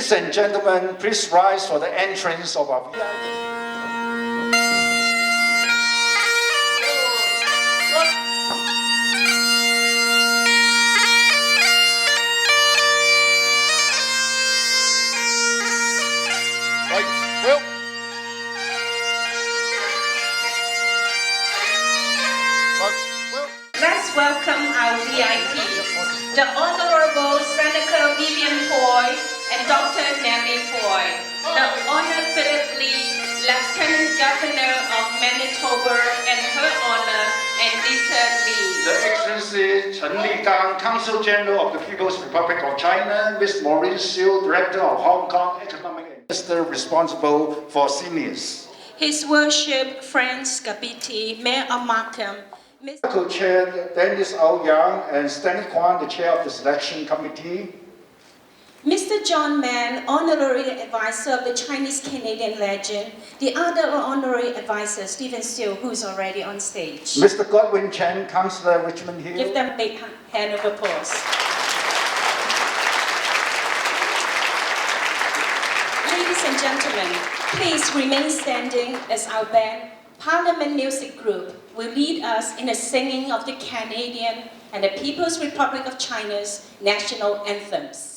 Ladies and gentlemen, please rise for the entrance of our VIP. Let's welcome our VIP, the Honorable Senator Vivian Foy and Dr. Nanny Foy, the Honored Philip Lee, Lieutenant Governor of Manitoba, and Her Honor Anita Lee. The Excellency Chen Ligang, Consul General of the People's Republic of China, Ms. Maureen Siu, Director of Hong Kong Economic Minister responsible for seniors. His Worship Frank Scabiti, Mayor of Markham, Co-Chair Dennis Ouyang and Stanley Kwan, the Chair of the Selection Committee. Mr. John Mann, Honorary Advisor of the Chinese-Canadian Legend, the other Honorary Advisor, Stephen Steele, who's already on stage. Mr. Godwin Chen, Councillor Richmond Hill. Give them a big hand of applause. Ladies and gentlemen, please remain standing as our band, Parliament Music Group, will lead us in the singing of the Canadian and the People's Republic of China's national anthems.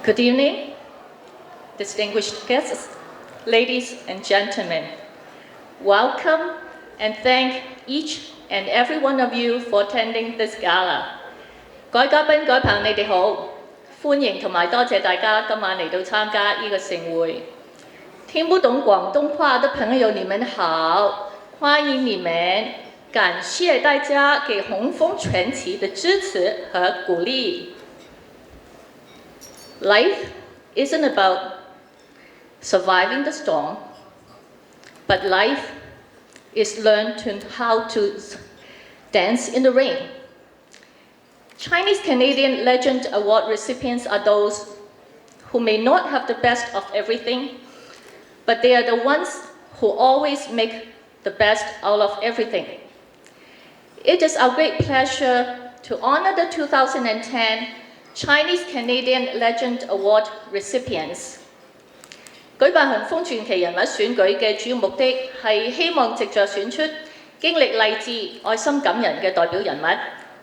Good evening, distinguished guests, ladies and gentlemen. Welcome and thank each and every one of you for attending this gala. 各位嘉賓、各位朋友，你哋好，歡迎同埋多謝大家今晚嚟到參加呢個盛會。聽不懂廣東話的朋友，你們好，歡迎你們，感謝大家給紅楓傳奇的支持和鼓勵。Life isn't about surviving the storm, but life is learn how to dance in the rain. Chinese Canadian Legend Award recipients are those who may not have the best of everything, but they are the ones who always make the best out of everything. It is our great pleasure to honor the 2010 Chinese Canadian Legend Award recipients. 舉辦紅楓傳奇人物選舉嘅主要目的係希望藉着選出經歷勵志、愛心感人嘅代表人物，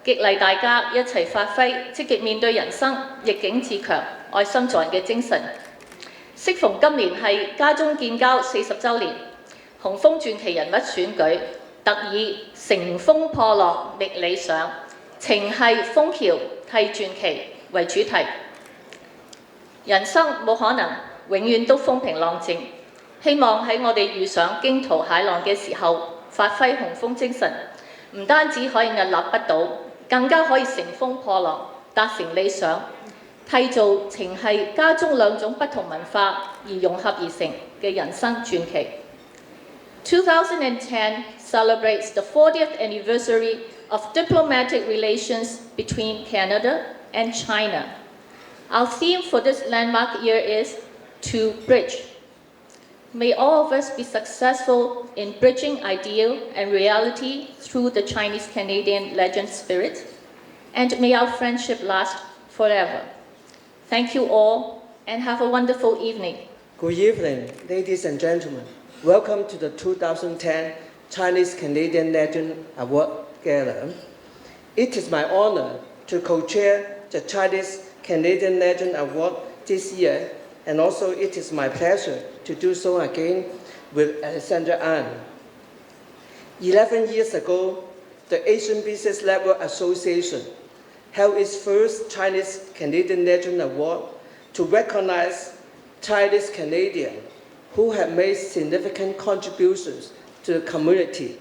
激勵大家一齊發揮積極面對人生、逆境自強、愛心助人嘅精神。適逢今年係家中建交40週年，紅楓傳奇人物選舉特以乘風破浪覓理想，情繫楓橋替傳奇為主題。人生冇可能永遠都風平浪靜，希望喺我哋遇上驚濤駭浪嘅時候，發揮雄風精神，唔單止可以屹立不倒，更加可以乘風破浪，達成理想，締造情繫家中兩種不同文化而融合而成嘅人生傳奇。2010 celebrates the 40th anniversary of diplomatic relations between Canada and China. Our theme for this landmark year is to bridge. May all of us be successful in bridging ideal and reality through the Chinese-Canadian legend spirit, and may our friendship last forever. Thank you all, and have a wonderful evening. Good evening, ladies and gentlemen. Welcome to the 2010 Chinese-Canadian Legend Award Gala. It is my honor to co-chair the Chinese-Canadian Legend Award this year, and also it is my pleasure to do so again with Alexandra An. 11 years ago, the Asian Business Network Association held its first Chinese-Canadian Legend Award to recognize Chinese Canadians who have made significant contributions to the community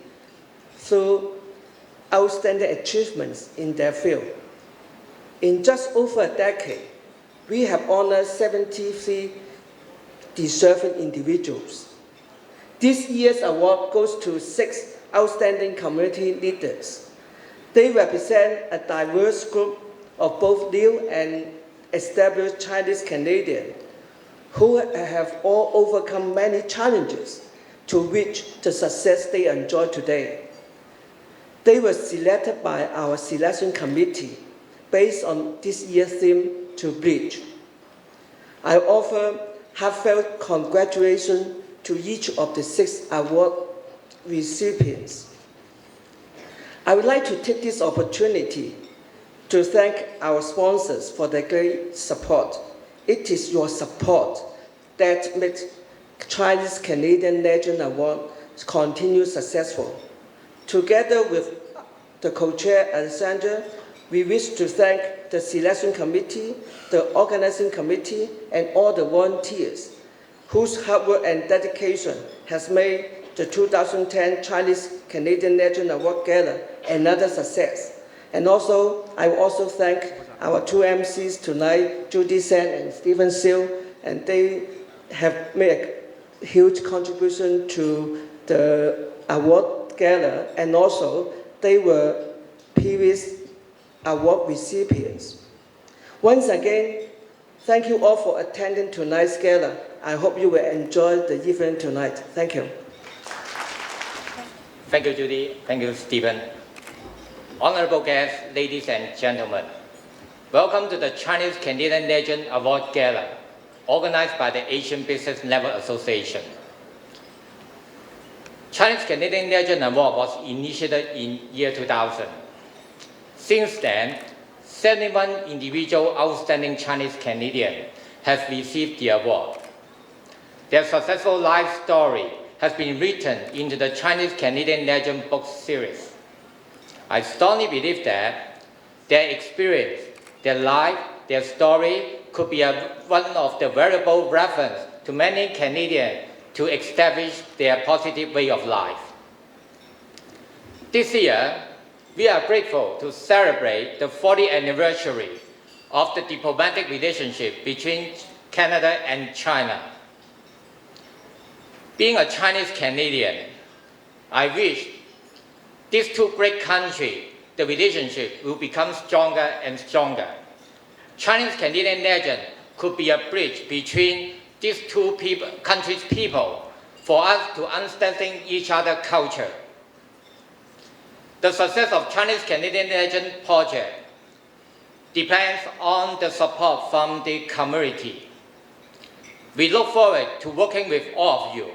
through outstanding achievements in their field. In just over a decade, we have honored 73 deserving individuals. This year's award goes to 6 outstanding community leaders. They represent a diverse group of both new and established Chinese Canadians who have all overcome many challenges to reach the success they enjoy today. They were selected by our selection committee based on this year's theme, to bridge. I offer heartfelt congratulations to each of the 6 award recipients. I would like to take this opportunity to thank our sponsors for their great support. It is your support that makes Chinese Canadian Legend Award continue successful. Together with the co-chair Alexandra, we wish to thank the selection committee, the organizing committee, and all the volunteers whose hard work and dedication has made the 2010 Chinese Canadian Legend Award Gala another success. And also, I will also thank our 2 MCs tonight, Judy Sen and Stephen Seal, and they have made a huge contribution to the award gala, and also they were previous award recipients. Once again, thank you all for attending tonight's gala. I hope you will enjoy the event tonight. Thank you. Thank you, Judy. Thank you, Stephen. Honorable guests, ladies and gentlemen, welcome to the Chinese Canadian Legend Award Gala, organized by the Asian Business Network Association. Chinese Canadian Legend Award was initiated in year 2000. Since then, 71 individual outstanding Chinese Canadians have received the award. Their successful life story has been written into the Chinese Canadian Legend book series. I strongly believe that their experience, their life, their story could be one of the valuable reference to many Canadians to establish their positive way of life. This year, we are grateful to celebrate the 40th anniversary of the diplomatic relationship between Canada and China. Being a Chinese Canadian, I wish these 2 great countries the relationship will become stronger and stronger. Chinese-Canadian legend could be a bridge between these two countries' people for us to understanding each other's culture. The success of Chinese-Canadian Legend project depends on the support from the community. We look forward to working with all of you,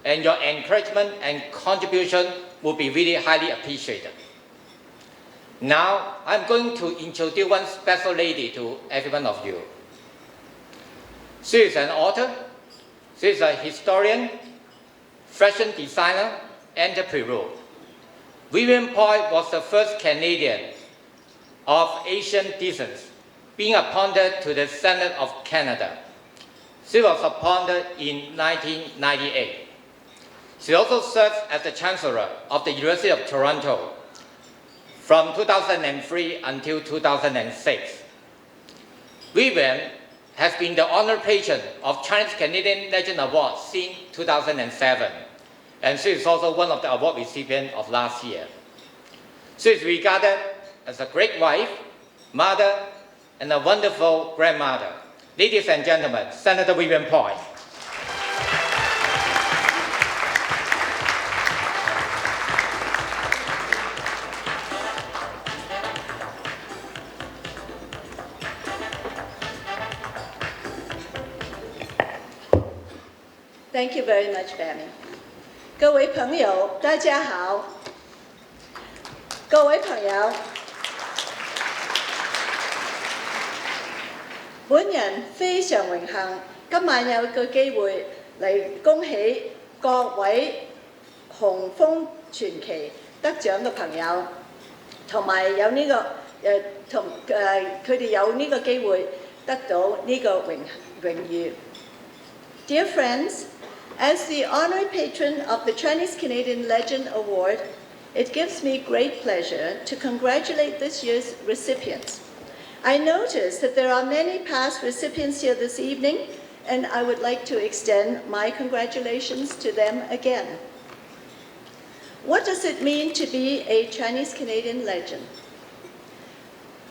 and your encouragement and contribution will be really highly appreciated. Now, I'm going to introduce one special lady to every one of you. She is an author, she is a historian, fashion designer, and entrepreneur. Vivian Poy was the first Canadian of Asian descent being appointed to the Senate of Canada. She was appointed in 1998. She also served as the Chancellor of the University of Toronto from 2003 until 2006. Vivian has been the honored patron of Chinese Canadian Legend Award since 2007, and she is also one of the award recipients of last year. She is regarded as a great wife, mother, and a wonderful grandmother. Ladies and gentlemen, Senator Vivian Poy. Thank you very much, Bammy. 各位朋友，大家好。各位朋友，本人非常榮幸，今晚有個機會嚟恭喜各位紅楓傳奇得獎嘅朋友，同埋有呢個佢哋有呢個機會得到呢個榮譽。Dear friends, as the honored patron of the Chinese Canadian Legend Award, it gives me great pleasure to congratulate this year's recipients. I notice that there are many past recipients here this evening, and I would like to extend my congratulations to them again. What does it mean to be a Chinese Canadian legend?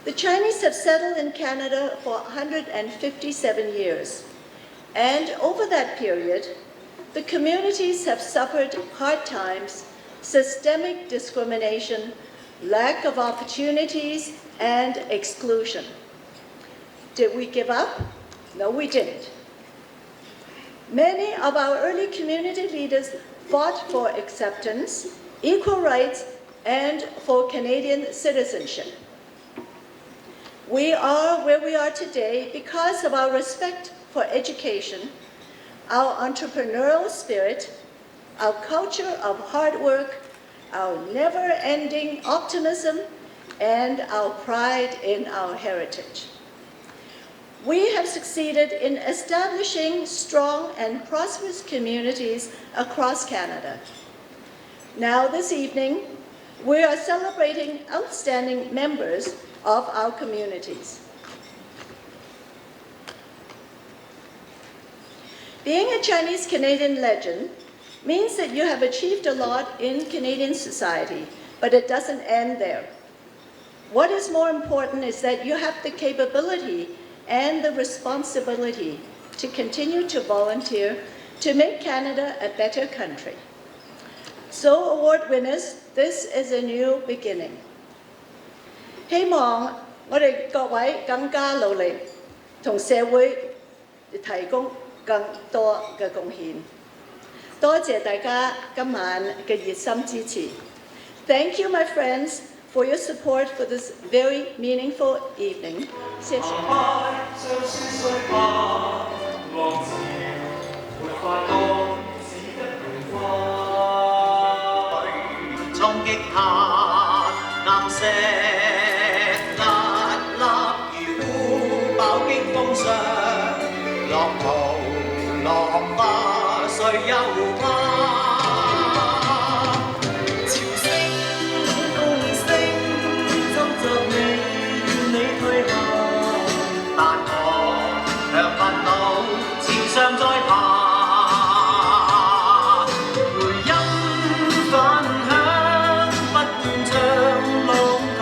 The Chinese have settled in Canada for 157 years, and over that period, the communities have suffered hard times, systemic discrimination, lack of opportunities, and exclusion. Did we give up? No, we didn't. Many of our early community leaders fought for acceptance, equal rights, and for Canadian citizenship. We are where we are today because of our respect for education, our entrepreneurial spirit, our culture of hard work, our never-ending optimism, and our pride in our heritage. We have succeeded in establishing strong and prosperous communities across Canada. Now this evening, we are celebrating outstanding members of our communities. Being a Chinese Canadian legend means that you have achieved a lot in Canadian society, but it doesn't end there. What is more important is that you have the capability and the responsibility to continue to volunteer to make Canada a better country. So, award winners, this is a new beginning. 希望我哋各位更加努力，同社會提供更多嘅貢獻。多謝大家今晚嘅熱心支持。Thank you, my friends, for your support for this very meaningful evening. 謝謝。衝擊下岩石屹立如烏飽經風霜，浪淘浪花誰又怕？潮聲風聲侵襲你，願你退下，但我卻奮鬥朝上再爬。回音反響不斷唱浪淘。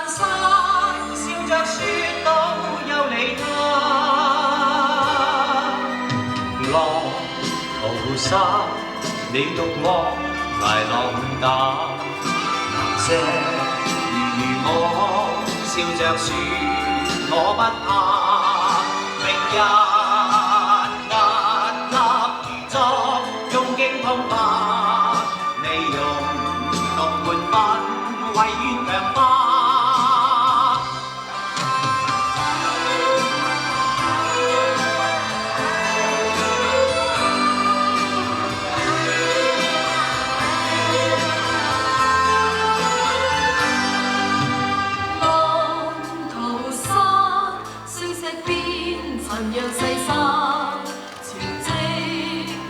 扮山，笑着說到有你他。浪淘沙，你獨我捱浪打。南石如我，笑着說我不怕。明日屹立如昨，用勁澎湃，利用獨門分為願強化。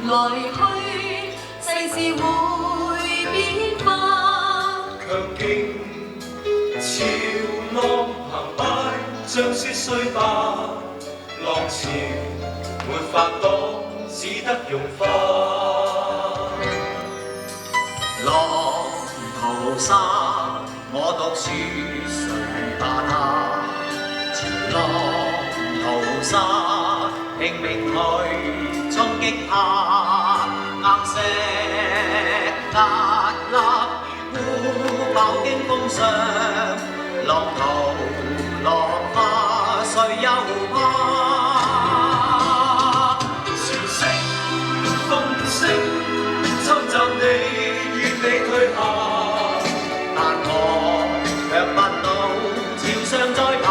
來去，世事會變化。強勁潮浪澎湃，像雪碎吧。浪潮沒法擋，只得融化。浪淘沙，我獨説誰怕他？潮浪淘沙，拼命去衝擊它。岩石屹立如孤堡經風霜，浪淘浪花，誰又怕？潮聲風聲，侵襲你，願你退下，但我卻不到潮上再爬。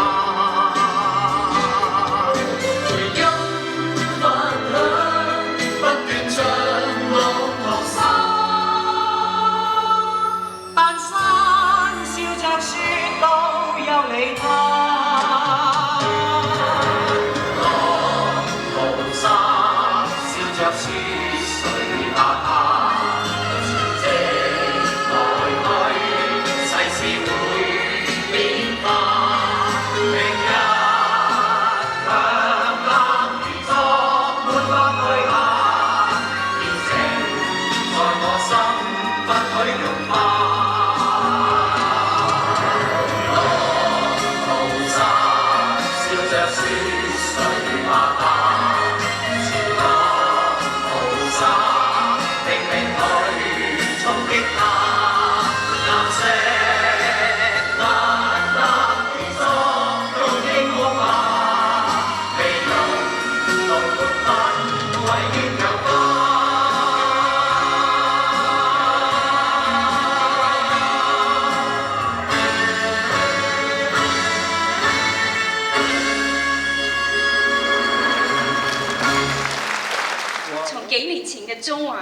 中華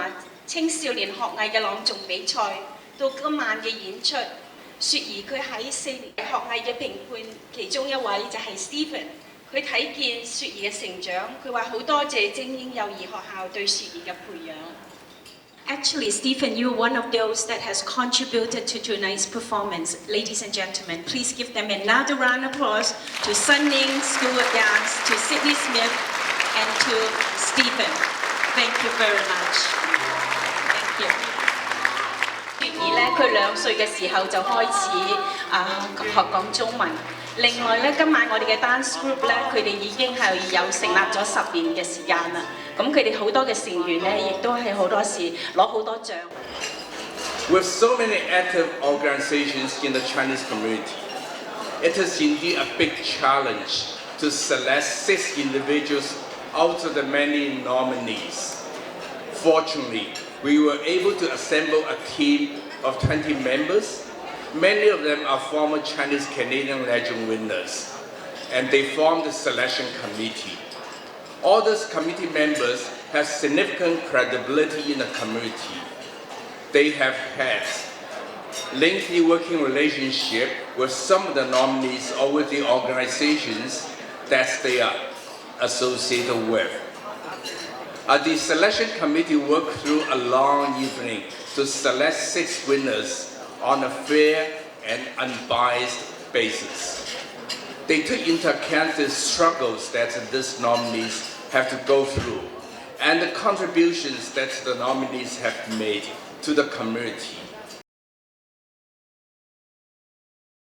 青少年學藝嘅朗誦比賽，到今晚嘅演出，雪兒佢喺4年學藝嘅評判其中一位就係 Stephen， 佢睇見雪兒嘅成長，佢話好多謝精英幼兒學校對雪兒嘅培養。Actually, Stephen, you're one of those that has contributed to tonight's performance. Ladies and gentlemen, please give them another round of applause to Sunning School of Dance, to Sydney Smith, and to Stephen. Thank you very much. Thank you. 雪兒咧，佢2歲嘅時候就開始學講中文。另外咧，今晚我哋嘅 dance group 咧，佢哋已經係有成立咗10年嘅時間啦。咁佢哋好多嘅成員咧，亦都係好多時攞好多獎。With so many active organizations in the Chinese community, it is indeed a big challenge to select 6 individuals out of the many nominees. Fortunately, we were able to assemble a team of 20 members. Many of them are former Chinese Canadian Legend winners, and they formed the selection committee. All those committee members have significant credibility in the community. They have had lengthy working relationship with some of the nominees or with the organizations that they are associated with. The selection committee worked through a long evening to select 6 winners on a fair and unbiased basis. They took into account the struggles that these nominees have to go through and the contributions that the nominees have made to the community.